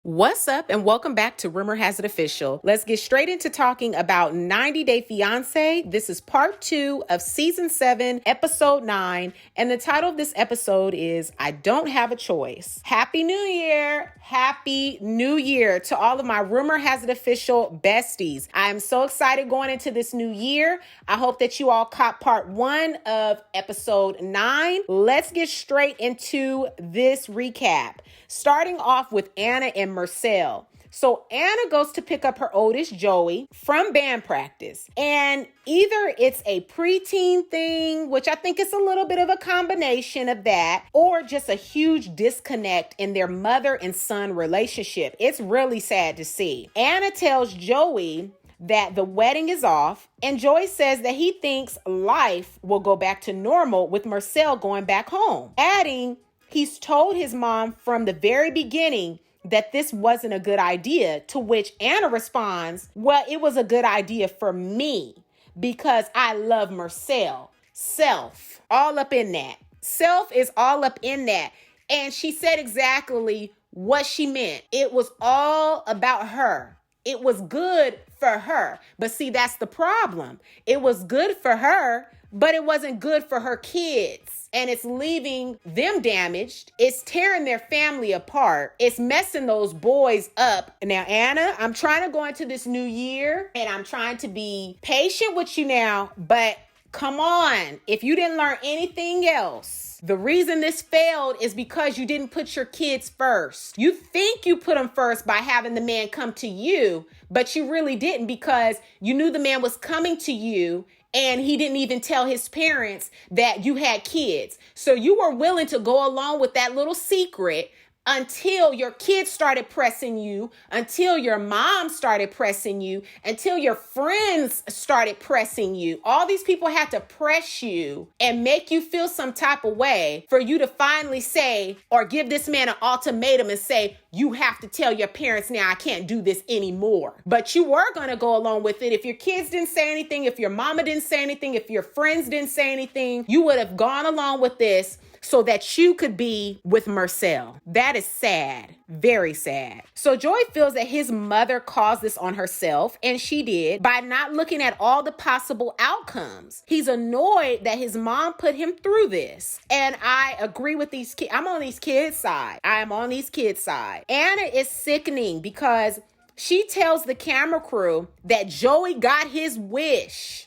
What's up and welcome back to Rumor Has It Official. Let's get straight into talking about 90 Day Fiance. This is part 2 of season 7, episode 9. And the title of this episode is I Don't Have a Choice. Happy New Year. Happy New Year to all of my Rumor Has It Official besties. I am so excited going into this new year. I hope that you all caught part 1 of episode 9. Let's get straight into this recap. Starting off with Anna and Marcel. So Anna goes to pick up her oldest, Joey, from band practice. And either it's a preteen thing, which I think is a little bit of a combination of that, or just a huge disconnect in their mother and son relationship. It's really sad to see. Anna tells Joey that the wedding is off, and Joey says that he thinks life will go back to normal with Marcel going back home, adding he's told his mom from the very beginning that this wasn't a good idea, to which Anna responds, well, it was a good idea for me because I love Marcel. Self, all up in that. Self is all up in that. And she said exactly what she meant. It was all about her. It was good for her. But see, that's the problem. It was good for her, but it wasn't good for her kids. And it's leaving them damaged. It's tearing their family apart. It's messing those boys up. Now, Anna, I'm trying to go into this new year and I'm trying to be patient with you now, but come on. If you didn't learn anything else, the reason this failed is because you didn't put your kids first. You think you put them first by having the man come to you, but you really didn't, because you knew the man was coming to you and he didn't even tell his parents that you had kids. So you were willing to go along with that little secret until your kids started pressing you, until your mom started pressing you, until your friends started pressing you. All these people had to press you and make you feel some type of way for you to finally say, or give this man an ultimatum and say, you have to tell your parents now I can't do this anymore. But you were going to go along with it. If your kids didn't say anything, if your mama didn't say anything, if your friends didn't say anything, you would have gone along with this so that you could be with Marcel. That is sad. Very sad. So Joey feels that his mother caused this on herself, and she did, by not looking at all the possible outcomes. He's annoyed that his mom put him through this. And I agree with these kids. I'm on these kids' side. I am on these kids' side. Anna is sickening because she tells the camera crew that Joey got his wish.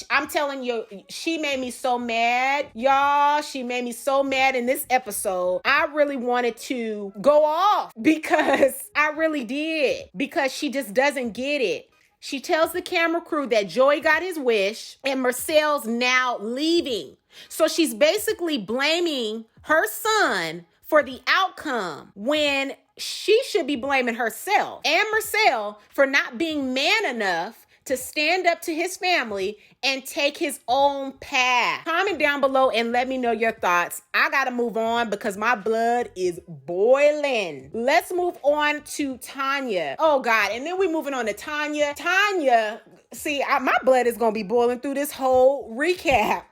I'm telling you, she made me so mad. Y'all, she made me so mad in this episode. I really wanted to go off because I really did, because she just doesn't get it. She tells the camera crew that Joey got his wish and Marcel's now leaving. So she's basically blaming her son for the outcome when she should be blaming herself and Marcel for not being man enough to stand up to his family and take his own path. Comment down below and let me know your thoughts. I gotta move on because my blood is boiling. Let's move on to Tania. Oh God, and then we're moving on to Tania. Tania, see, my blood is gonna be boiling through this whole recap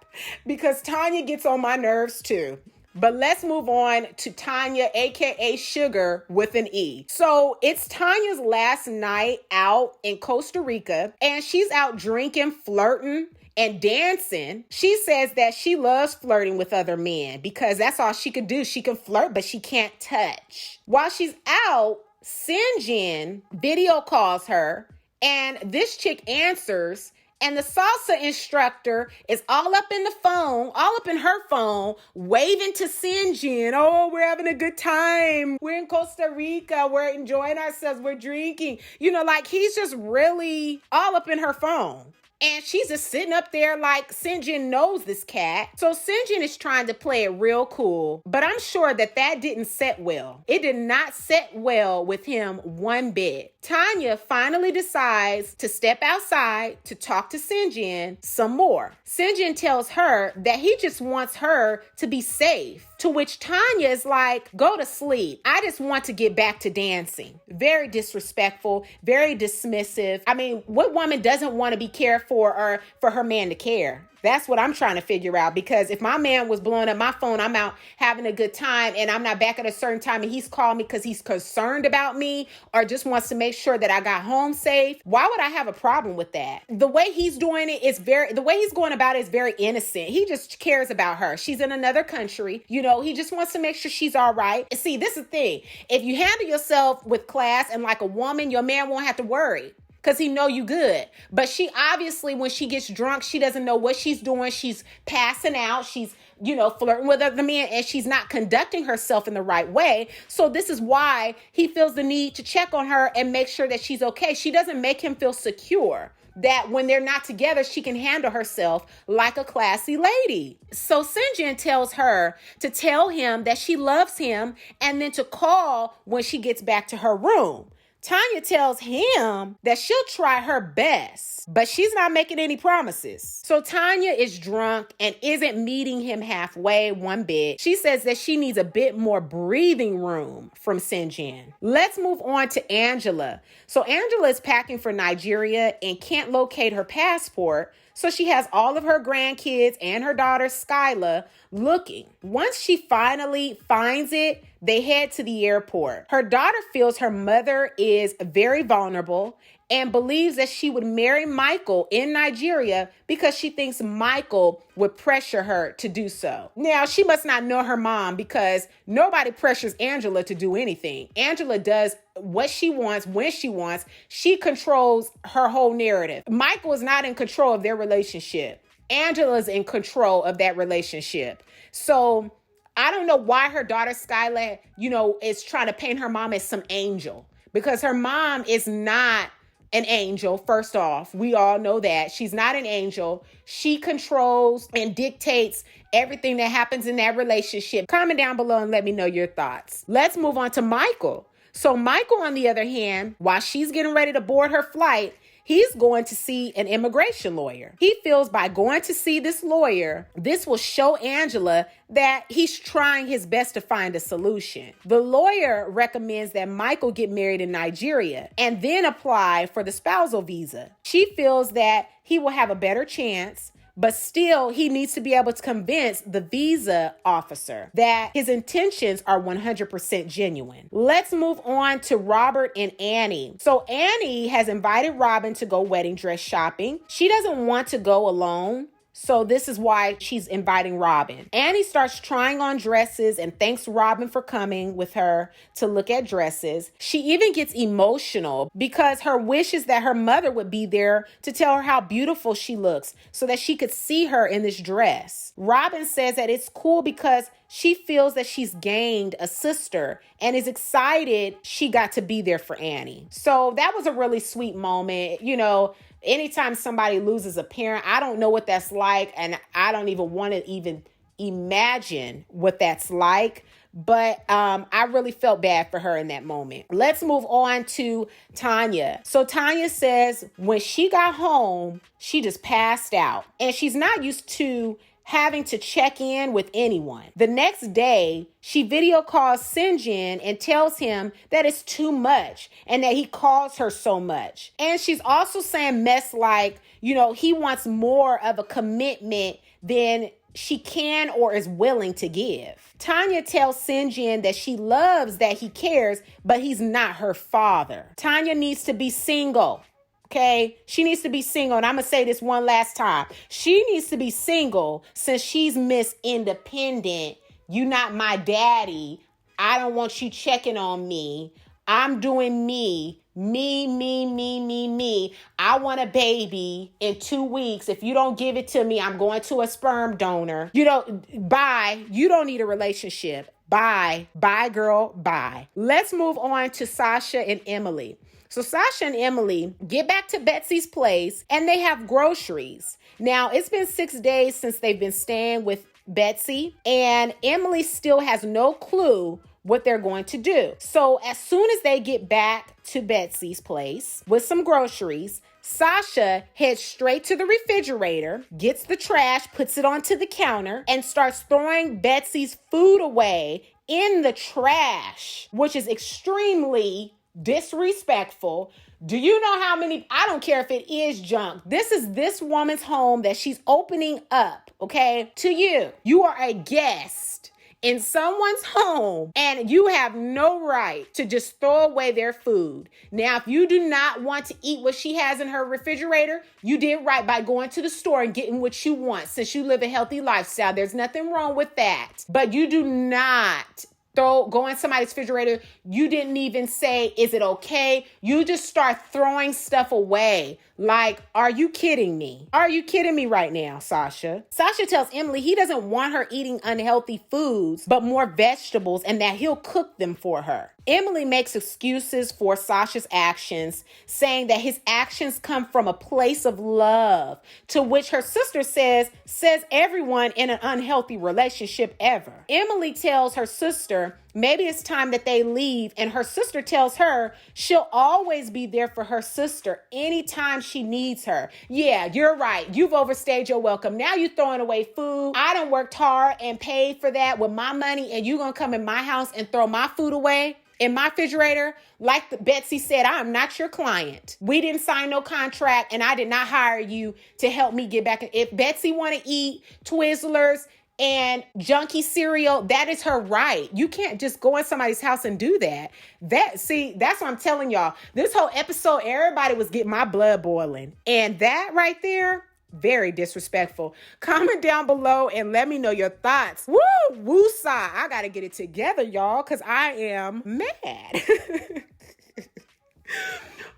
because Tania gets on my nerves too. But let's move on to Tania, aka Sugar with an E. So it's Tania's last night out in Costa Rica, and she's out drinking, flirting, and dancing. She says that she loves flirting with other men because that's all she could do. She can flirt, but she can't touch. While she's out, Syngin video calls her, and this chick answers. And the salsa instructor is all up in the phone, all up in her phone, waving to Syngin. Oh, we're having a good time. We're in Costa Rica. We're enjoying ourselves. We're drinking. You know, like he's just really all up in her phone. And she's just sitting up there like Syngin knows this cat. So Syngin is trying to play it real cool. But I'm sure that didn't set well. It did not set well with him one bit. Tania finally decides to step outside to talk to Syngin some more. Syngin tells her that he just wants her to be safe. To which Tania is like, go to sleep. I just want to get back to dancing. Very disrespectful, very dismissive. I mean, what woman doesn't want to be cared for or for her man to care? That's what I'm trying to figure out, because if my man was blowing up my phone, I'm out having a good time and I'm not back at a certain time and he's called me because he's concerned about me or just wants to make sure that I got home safe, why would I have a problem with that? The way he's doing it is the way he's going about it is very innocent. He just cares about her. She's in another country. He just wants to make sure she's all right. See, this is the thing. If you handle yourself with class and like a woman, your man won't have to worry, because he know you good. But she obviously, when she gets drunk, she doesn't know what she's doing. She's passing out. She's, flirting with other men, and she's not conducting herself in the right way. So this is why he feels the need to check on her and make sure that she's okay. She doesn't make him feel secure that when they're not together, she can handle herself like a classy lady. So Syngin tells her to tell him that she loves him and then to call when she gets back to her room. Tania tells him that she'll try her best, but she's not making any promises. So Tania is drunk and isn't meeting him halfway one bit. She says that she needs a bit more breathing room from Syngin. Let's move on to Angela. So Angela is packing for Nigeria and can't locate her passport. So she has all of her grandkids and her daughter Skyla looking. Once she finally finds it, they head to the airport. Her daughter feels her mother is very vulnerable and believes that she would marry Michael in Nigeria because she thinks Michael would pressure her to do so. Now, she must not know her mom, because nobody pressures Angela to do anything. Angela does what she wants, when she wants. She controls her whole narrative. Michael is not in control of their relationship. Angela's in control of that relationship. So I don't know why her daughter Skyla, is trying to paint her mom as some angel, because her mom is not an angel. First off, we all know that she's not an angel. She controls and dictates everything that happens in that relationship. Comment down below and let me know your thoughts. Let's move on to Michael. So Michael, on the other hand, while she's getting ready to board her flight, he's going to see an immigration lawyer. He feels by going to see this lawyer, this will show Angela that he's trying his best to find a solution. The lawyer recommends that Michael get married in Nigeria and then apply for the spousal visa. She feels that he will have a better chance, but still, he needs to be able to convince the visa officer that his intentions are 100% genuine. Let's move on to Robert and Anny. So Anny has invited Robin to go wedding dress shopping. She doesn't want to go alone, so this is why she's inviting Robin. Anny starts trying on dresses and thanks Robin for coming with her to look at dresses. She even gets emotional because her wish is that her mother would be there to tell her how beautiful she looks so that she could see her in this dress. Robin says that it's cool because she feels that she's gained a sister and is excited she got to be there for Anny. So that was a really sweet moment. Anytime somebody loses a parent, I don't know what that's like, and I don't even want to even imagine what that's like. But I really felt bad for her in that moment. Let's move on to Tania. So Tania says when she got home, she just passed out, and she's not used to having to check in with anyone. The next day, she video calls Syngin and tells him that it's too much and that he calls her so much. And she's also saying mess like, he wants more of a commitment than she can or is willing to give. Tania tells Syngin that she loves that he cares, but he's not her father. Tania needs to be single. Okay, she needs to be single. And I'm going to say this one last time. She needs to be single since she's Miss Independent. You not my daddy. I don't want you checking on me. I'm doing me. Me. I want a baby in 2 weeks. If you don't give it to me, I'm going to a sperm donor. Bye. You don't need a relationship. Bye. Bye, girl. Bye. Let's move on to Sasha and Emily. So Sasha and Emily get back to Betsy's place and they have groceries. Now, it's been 6 days since they've been staying with Betsy, and Emily still has no clue what they're going to do. So as soon as they get back to Betsy's place with some groceries, Sasha heads straight to the refrigerator, gets the trash, puts it onto the counter, and starts throwing Betsy's food away in the trash, which is extremely disrespectful. Do you know how many, I don't care if it is junk. This is this woman's home that she's opening up, okay, to you. You are a guest in someone's home and you have no right to just throw away their food. Now, if you do not want to eat what she has in her refrigerator, you did right by going to the store and getting what you want since you live a healthy lifestyle. There's nothing wrong with that. But you do not go in somebody's refrigerator. You didn't even say, is it okay? You just start throwing stuff away. Like, are you kidding me? Are you kidding me right now, Sasha? Sasha tells Emily he doesn't want her eating unhealthy foods, but more vegetables, and that he'll cook them for her. Emily makes excuses for Sasha's actions, saying that his actions come from a place of love, to which her sister says everyone in an unhealthy relationship ever. Emily tells her sister maybe it's time that they leave, and her sister tells her she'll always be there for her sister anytime she needs her. Yeah, you're right. You've overstayed your welcome. Now you're throwing away food. I done worked hard and paid for that with my money, and you gonna come in my house and throw my food away in my refrigerator? Like Betsy said, I am not your client. We didn't sign no contract, and I did not hire you to help me get back. If Betsy want to eat Twizzlers and junky cereal, that is her right. You can't just go in somebody's house and do that. That's what I'm telling y'all. This whole episode, everybody was getting my blood boiling. And that right there, very disrespectful. Comment down below and let me know your thoughts. Woo! Woosah! I gotta get it together, y'all, because I am mad.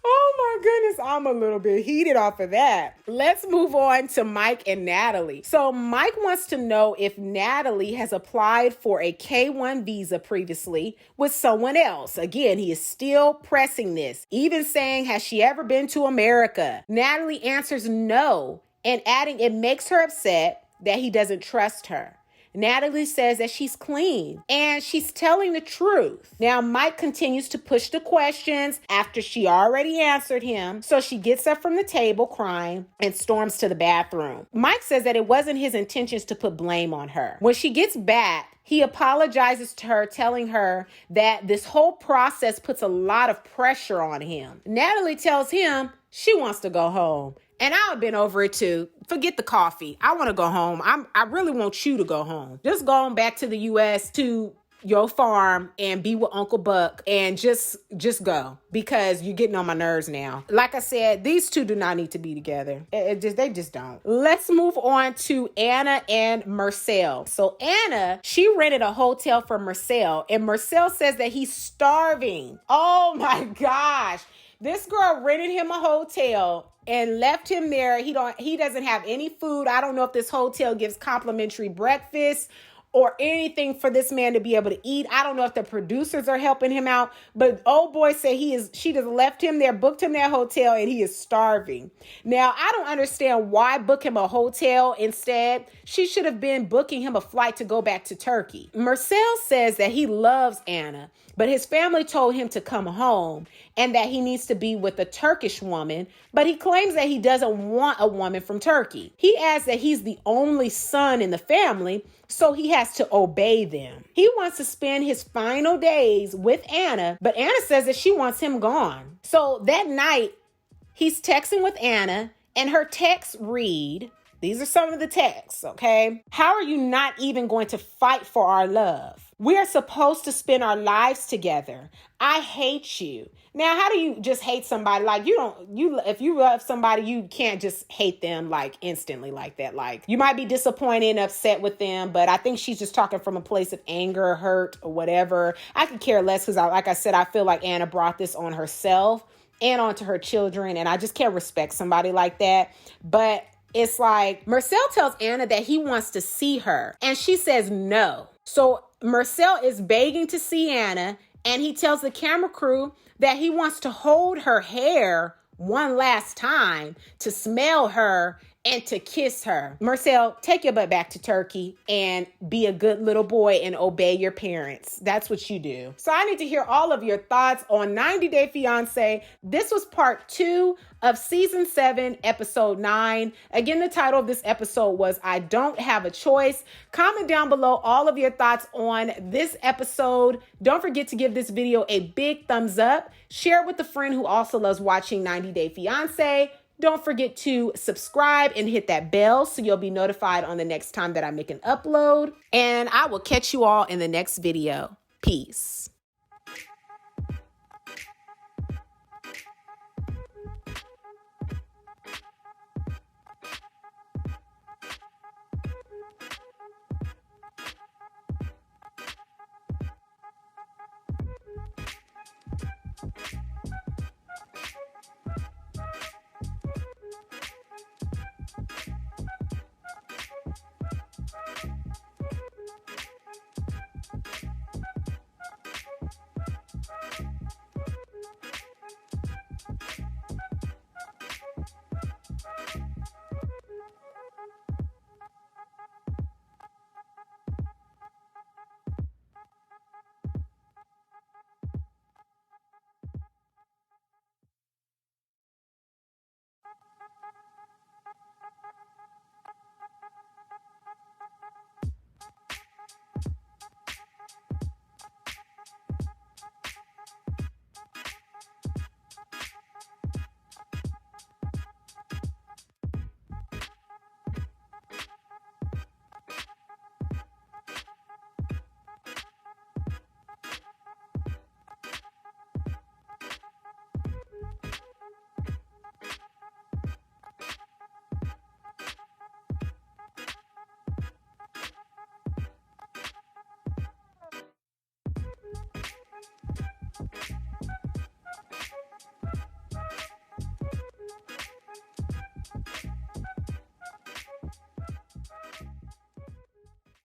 Oh my goodness, I'm a little bit heated off of that. Let's move on to Mike and Natalie. So Mike wants to know if Natalie has applied for a K-1 visa previously with someone else. Again, he is still pressing this, even saying, has she ever been to America? Natalie answers no, and adding it makes her upset that he doesn't trust her. Natalie says that she's clean and she's telling the truth. Now, Mike continues to push the questions after she already answered him. So she gets up from the table crying and storms to the bathroom. Mike says that it wasn't his intentions to put blame on her. When she gets back, he apologizes to her, telling her that this whole process puts a lot of pressure on him. Natalie tells him she wants to go home. And I've been over it too. Forget the coffee. I want to go home. I really want you to go home. Just go on back to the U.S. to your farm and be with Uncle Buck and just go, because you're getting on my nerves now. Like I said, these two do not need to be together. They just don't. Let's move on to Anna and Marcel. So Anna, she rented a hotel for Marcel, and Marcel says that he's starving. Oh my gosh. This girl rented him a hotel and left him there. He doesn't have any food. I don't know if this hotel gives complimentary breakfast or anything for this man to be able to eat. I don't know if the producers are helping him out, but old boy said she just left him there, booked him that hotel, and he is starving. Now, I don't understand why book him a hotel instead. She should have been booking him a flight to go back to Turkey. Marcel says that he loves Anna, but his family told him to come home and that he needs to be with a Turkish woman, but he claims that he doesn't want a woman from Turkey. He adds that he's the only son in the family, so he has to obey them. He wants to spend his final days with Anna, but Anna says that she wants him gone. So that night, he's texting with Anna, and her texts read, these are some of the texts, okay? How are you not even going to fight for our love? We are supposed to spend our lives together. I hate you. Now, how do you just hate somebody? Like, if you love somebody, you can't just hate them like instantly like that. Like, you might be disappointed and upset with them, but I think she's just talking from a place of anger, hurt, or whatever. I could care less because, like I said, I feel like Anna brought this on herself and onto her children, and I just can't respect somebody like that. But it's like, Marcel tells Anna that he wants to see her, and she says no. So Marcel is begging to see Anna, and he tells the camera crew that he wants to hold her hair one last time to smell her and to kiss her. Marcel, take your butt back to Turkey and be a good little boy and obey your parents. That's what you do. So I need to hear all of your thoughts on 90 Day Fiance. This was part 2 of season 7, episode 9. Again, the title of this episode was I Don't Have a Choice. Comment down below all of your thoughts on this episode. Don't forget to give this video a big thumbs up. Share it with a friend who also loves watching 90 Day Fiance. Don't forget to subscribe and hit that bell so you'll be notified on the next time that I make an upload. And I will catch you all in the next video. Peace.